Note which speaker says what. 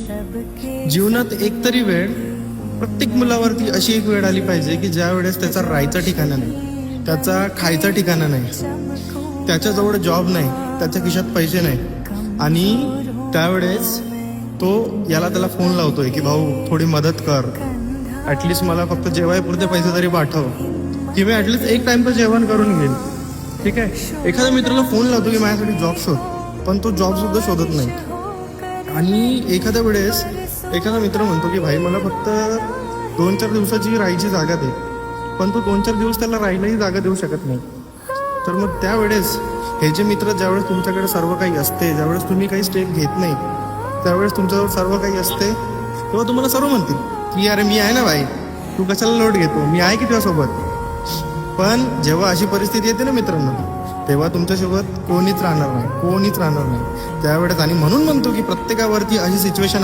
Speaker 1: जीवनात एकतरी वेळ प्रत्येक मुलावरती अशी एक वेळ आली पाहिजे की ज्या वेळेस त्याचा राहायचा ठिकाणा नाही, त्याचा खायचा ठिकाणा नाही, त्याच्याजवळ जॉब नाही, त्याच्या खिशात पैसे नाही आणि त्यावेळेस तो त्याला फोन लावतोय की भाऊ थोडी मदत कर, ॲटलिस्ट मला फक्त जेवायपुरते पैसे तरी पाठव की मी ॲटलिस्ट एक टाइमचं जेवण करून घेईन. ठीक आहे, एखाद्या मित्राला फोन लावतो की माझ्यासाठी जॉब शोध, पण तो जॉब सुद्धा शोधत नाही. आणि एखाद्या वेळेस एखादा मित्र म्हणतो की भाई मला फक्त 2-4 दिवसाची राहायची जागा दे, पण तो 2-4 दिवस त्याला राहायलाही जागा देऊ शकत नाही. तर मग त्यावेळेस हे जे मित्र ज्यावेळेस तुमच्याकडे सर्व काही असते, ज्यावेळेस तुम्ही काही स्टेप घेत नाही, त्यावेळेस तुमच्याजवळ सर्व काही असते, तेव्हा तुम्हाला सर्व म्हणतील की अरे मी आहे ना भाई, तू कशाला लोट घेतो, मी आहे की तुझ्यासोबत. पण जेव्हा अशी परिस्थिती येते ना मित्रांनो, तेव्हा तुमच्यासोबत कोणीच राहणार नाही. त्यावेळेस आणि म्हणून म्हणतो की प्रत्येकावरती अशी सिच्युएशन